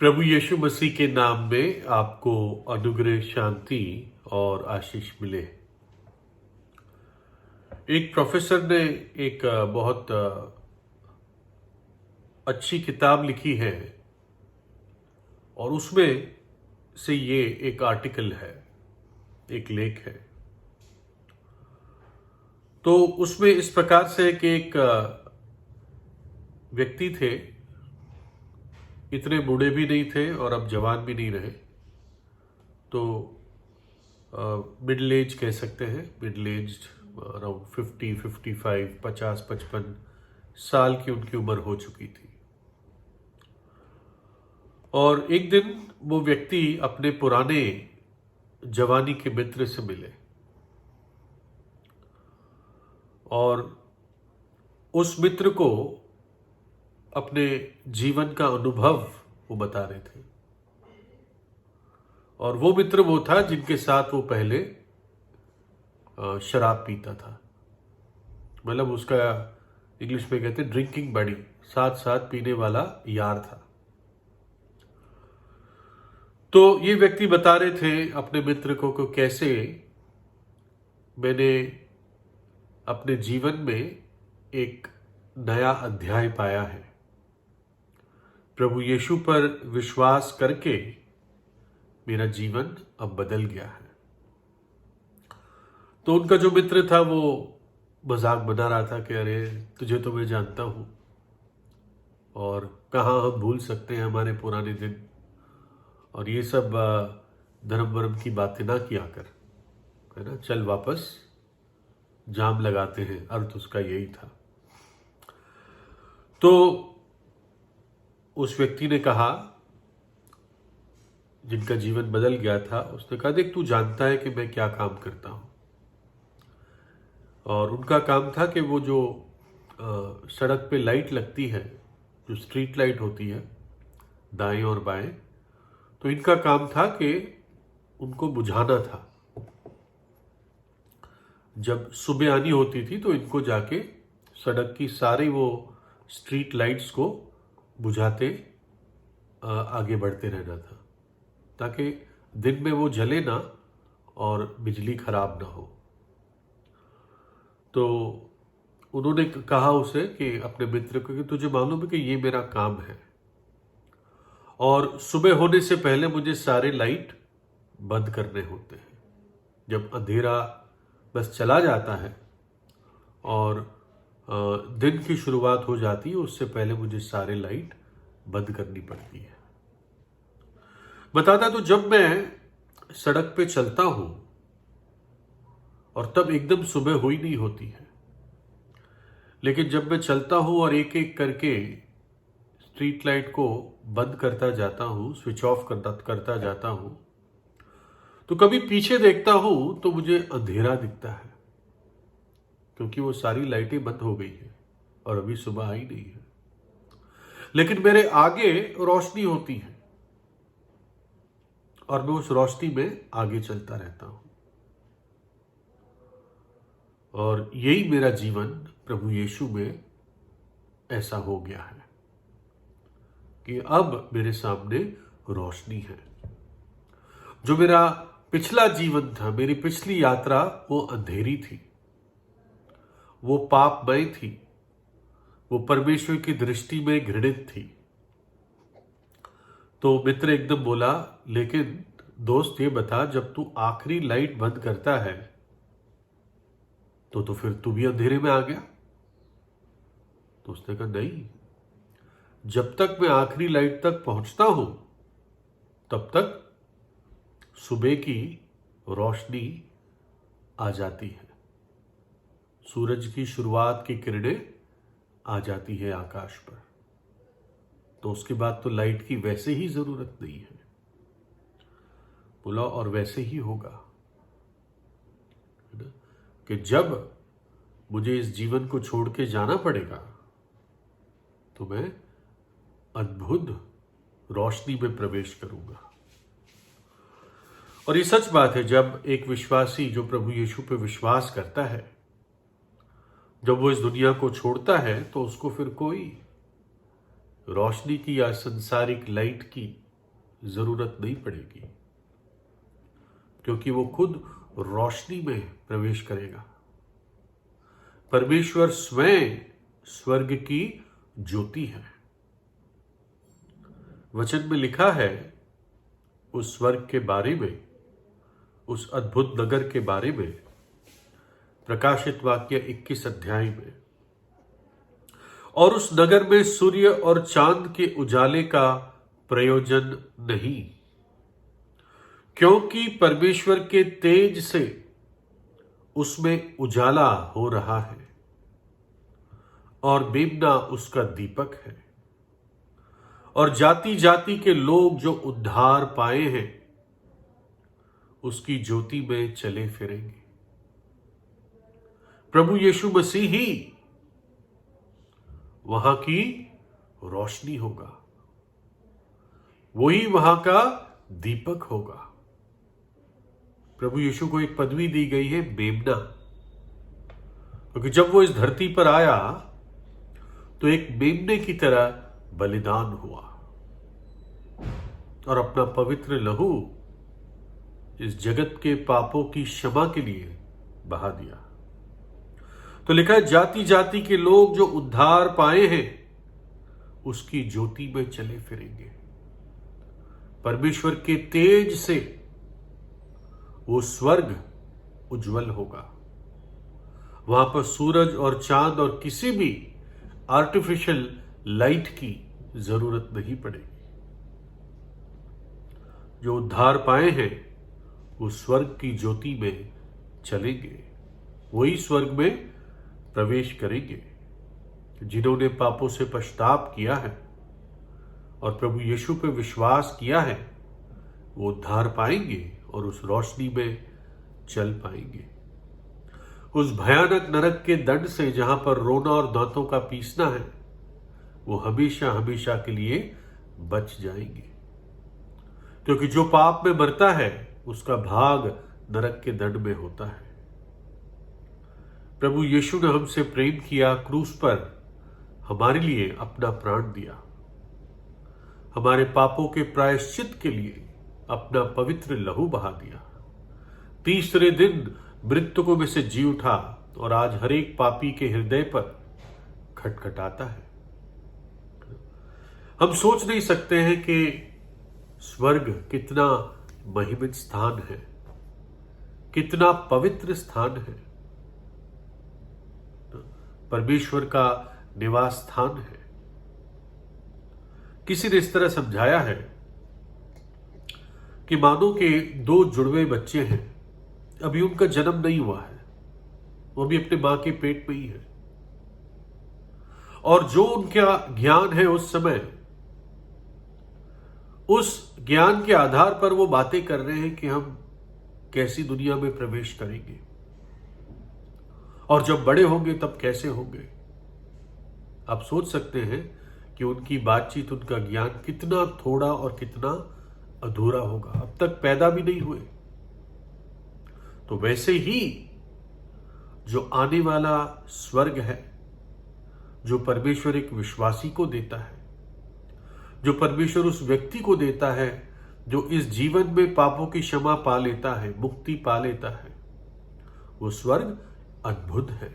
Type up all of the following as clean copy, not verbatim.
प्रभु यीशु मसीह के नाम में आपको अनुग्रह, शांति और आशीष मिले। एक प्रोफेसर ने एक बहुत अच्छी किताब लिखी है और उसमें से ये एक आर्टिकल है, एक लेख है। तो उसमें इस प्रकार से कि एक व्यक्ति थे, इतने बूढ़े भी नहीं थे और अब जवान भी नहीं रहे, तो मिडिल एज कह सकते हैं, मिडिल एज अराउंड 50, 55, 50, 55 साल की उनकी उम्र हो चुकी थी। और एक दिन वो व्यक्ति अपने पुराने जवानी के मित्र से मिले और उस मित्र को अपने जीवन का अनुभव वो बता रहे थे। और वो मित्र वो था जिनके साथ वो पहले शराब पीता था, मतलब उसका इंग्लिश में कहते हैं ड्रिंकिंग बडी, साथ साथ पीने वाला यार था। तो ये व्यक्ति बता रहे थे अपने मित्र को कि कैसे मैंने अपने जीवन में एक नया अध्याय पाया है। प्रभु यीशु पर विश्वास करके मेरा जीवन अब बदल गया है। तो उनका जो मित्र था वो मजाक बना रहा था कि अरे तुझे तो मैं जानता हूं और कहाँ हम भूल सकते हैं हमारे पुराने दिन, और ये सब धर्म वर्म की बातें ना किया कर, है ना, चल वापस जाम लगाते हैं। अर्थ उसका यही था। तो उस व्यक्ति ने कहा, जिनका जीवन बदल गया था, उसने कहा देख तू जानता है कि मैं क्या काम करता हूं। और उनका काम था कि वो जो सड़क पे लाइट लगती है, जो स्ट्रीट लाइट होती है दाएं और बाएं, तो इनका काम था कि उनको बुझाना था। जब सुबह आनी होती थी तो इनको जाके सड़क की सारी वो स्ट्रीट लाइट्स को बुझाते आगे बढ़ते रहना था, ताकि दिन में वो जले ना और बिजली खराब ना हो। तो उन्होंने कहा उसे कि अपने मित्र को कि तुझे मालूम है कि ये मेरा काम है और सुबह होने से पहले मुझे सारे लाइट बंद करने होते हैं। जब अंधेरा बस चला जाता है और दिन की शुरुआत हो जाती है, उससे पहले मुझे सारे लाइट बंद करनी पड़ती है। बताता तो जब मैं सड़क पे चलता हूं और तब एकदम सुबह हुई नहीं होती है, लेकिन जब मैं चलता हूं और एक एक करके स्ट्रीट लाइट को बंद करता जाता हूं, स्विच ऑफ करता जाता हूं, तो कभी पीछे देखता हूं तो मुझे अंधेरा दिखता है, क्योंकि वो सारी लाइटें बंद हो गई हैं और अभी सुबह आई नहीं है। लेकिन मेरे आगे रोशनी होती है और मैं उस रोशनी में आगे चलता रहता हूं। और यही मेरा जीवन प्रभु यीशु में ऐसा हो गया है कि अब मेरे सामने रोशनी है। जो मेरा पिछला जीवन था, मेरी पिछली यात्रा, वो अंधेरी थी, वो पापमय थी, वो परमेश्वर की दृष्टि में घृणित थी। तो मित्र एकदम बोला, लेकिन दोस्त ये बता, जब तू आखिरी लाइट बंद करता है तो फिर तू भी अंधेरे में आ गया? तो उसने कहा नहीं, जब तक मैं आखिरी लाइट तक पहुंचता हूं तब तक सुबह की रोशनी आ जाती है, सूरज की शुरुआत की किरणें आ जाती है आकाश पर। तो उसके बाद तो लाइट की वैसे ही जरूरत नहीं है। बोला और वैसे ही होगा, है ना, कि जब मुझे इस जीवन को छोड़ के जाना पड़ेगा तो मैं अद्भुत रोशनी में प्रवेश करूंगा। और ये सच बात है, जब एक विश्वासी जो प्रभु यीशु पे विश्वास करता है, जब वो इस दुनिया को छोड़ता है, तो उसको फिर कोई रोशनी की या संसारिक लाइट की जरूरत नहीं पड़ेगी, क्योंकि वो खुद रोशनी में प्रवेश करेगा। परमेश्वर स्वयं स्वर्ग की ज्योति है। वचन में लिखा है उस स्वर्ग के बारे में, उस अद्भुत नगर के बारे में, प्रकाशित वाक्य 21 अध्याय में। और उस नगर में सूर्य और चांद के उजाले का प्रयोजन नहीं, क्योंकि परमेश्वर के तेज से उसमें उजाला हो रहा है और मेमना उसका दीपक है। और जाति जाति के लोग जो उद्धार पाए हैं उसकी ज्योति में चले फिरेंगे। प्रभु यीशु मसीह ही वहां की रोशनी होगा, वही वहां का दीपक होगा। प्रभु यीशु को एक पदवी दी गई है मेमना, क्योंकि जब वो इस धरती पर आया तो एक मेमने की तरह बलिदान हुआ और अपना पवित्र लहू इस जगत के पापों की क्षमा के लिए बहा दिया। तो लिखा है जाति जाति के लोग जो उद्धार पाए हैं उसकी ज्योति में चले फिरेंगे। परमेश्वर के तेज से वो स्वर्ग उज्जवल होगा। वहां पर सूरज और चांद और किसी भी आर्टिफिशियल लाइट की जरूरत नहीं पड़ेगी। जो उद्धार पाए हैं वो स्वर्ग की ज्योति में चलेंगे, वही स्वर्ग में प्रवेश करेंगे। जिन्होंने पापों से पश्चाताप किया है और प्रभु यीशु पे विश्वास किया है वो उद्धार पाएंगे और उस रोशनी में चल पाएंगे। उस भयानक नरक के दंड से जहां पर रोना और दांतों का पीसना है वो हमेशा हमेशा के लिए बच जाएंगे, क्योंकि जो पाप में मरता है उसका भाग नरक के दंड में होता है। प्रभु यीशु ने हमसे प्रेम किया, क्रूस पर हमारे लिए अपना प्राण दिया, हमारे पापों के प्रायश्चित के लिए अपना पवित्र लहू बहा दिया। तीसरे दिन मृतकों में से जी उठा और आज हर एक पापी के हृदय पर खटखटाता है। हम सोच नहीं सकते हैं कि स्वर्ग कितना महिमित स्थान है, कितना पवित्र स्थान है, परमेश्वर का निवास स्थान है। किसी ने इस तरह समझाया है कि मानो के दो जुड़वे बच्चे हैं, अभी उनका जन्म नहीं हुआ है, वो भी अपने मां के पेट में ही है, और जो उनका ज्ञान है उस समय, उस ज्ञान के आधार पर वो बातें कर रहे हैं कि हम कैसी दुनिया में प्रवेश करेंगे और जब बड़े होंगे तब कैसे होंगे। आप सोच सकते हैं कि उनकी बातचीत, उनका ज्ञान कितना थोड़ा और कितना अधूरा होगा, अब तक पैदा भी नहीं हुए। तो वैसे ही जो आने वाला स्वर्ग है, जो परमेश्वर एक विश्वासी को देता है, जो परमेश्वर उस व्यक्ति को देता है जो इस जीवन में पापों की क्षमा पा लेता है, मुक्ति पा लेता है, वो स्वर्ग अद्भुत है।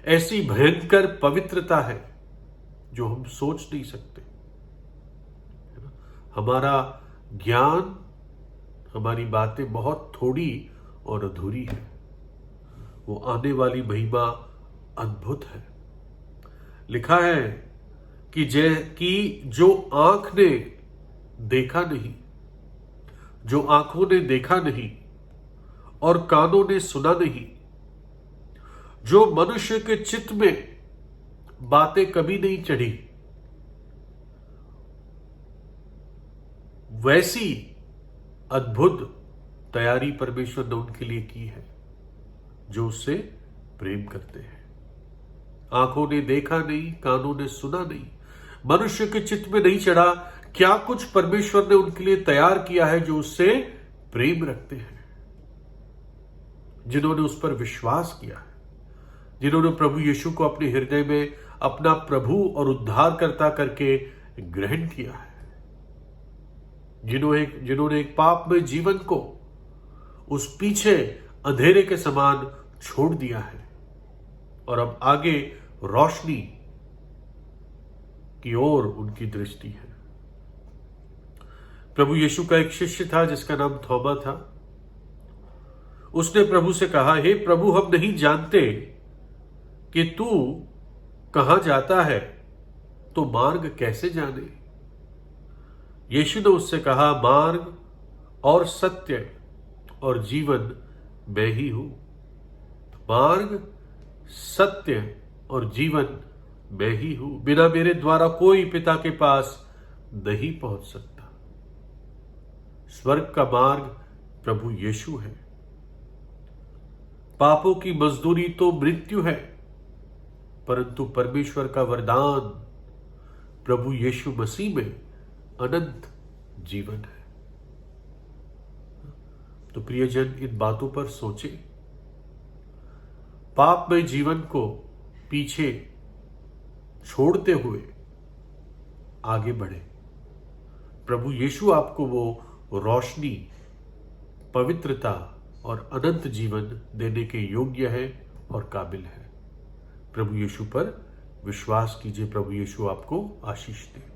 ऐसी भयंकर पवित्रता है जो हम सोच नहीं सकते। हमारा ज्ञान, हमारी बातें बहुत थोड़ी और अधूरी है। वो आने वाली महिमा अद्भुत है। लिखा है कि जो आंख ने देखा नहीं, जो आंखों ने देखा नहीं और कानों ने सुना नहीं, जो मनुष्य के चित्त में बातें कभी नहीं चढ़ी, वैसी अद्भुत तैयारी परमेश्वर ने उनके लिए की है जो उससे प्रेम करते हैं। आंखों ने देखा नहीं, कानों ने सुना नहीं, मनुष्य के चित्त में नहीं चढ़ा क्या कुछ परमेश्वर ने उनके लिए तैयार किया है जो उससे प्रेम रखते हैं, जिन्होंने उस पर विश्वास किया है, जिन्होंने प्रभु यीशु को अपने हृदय में अपना प्रभु और उद्धारकर्ता करके ग्रहण किया है। जिन्होंने एक पाप में जीवन को उस पीछे अंधेरे के समान छोड़ दिया है और अब आगे रोशनी की ओर उनकी दृष्टि है। प्रभु यीशु का एक शिष्य था जिसका नाम थोमा था। उसने प्रभु से कहा, हे प्रभु, हम नहीं जानते कि तू कहां जाता है, तो मार्ग कैसे जाने? यीशु ने उससे कहा, मार्ग और सत्य और जीवन मैं ही हूं। मार्ग, सत्य और जीवन मैं ही हूं। बिना मेरे द्वारा कोई पिता के पास नहीं पहुंच सकता। स्वर्ग का मार्ग प्रभु यीशु है। पापों की मजदूरी तो मृत्यु है, परंतु परमेश्वर का वरदान प्रभु यीशु मसीह में अनंत जीवन है। तो प्रियजन, इन बातों पर सोचे, पापमय जीवन को पीछे छोड़ते हुए आगे बढ़े। प्रभु यीशु आपको वो रोशनी, पवित्रता और अनंत जीवन देने के योग्य है और काबिल है। प्रभु यीशु पर विश्वास कीजिए। प्रभु यीशु आपको आशीष दे।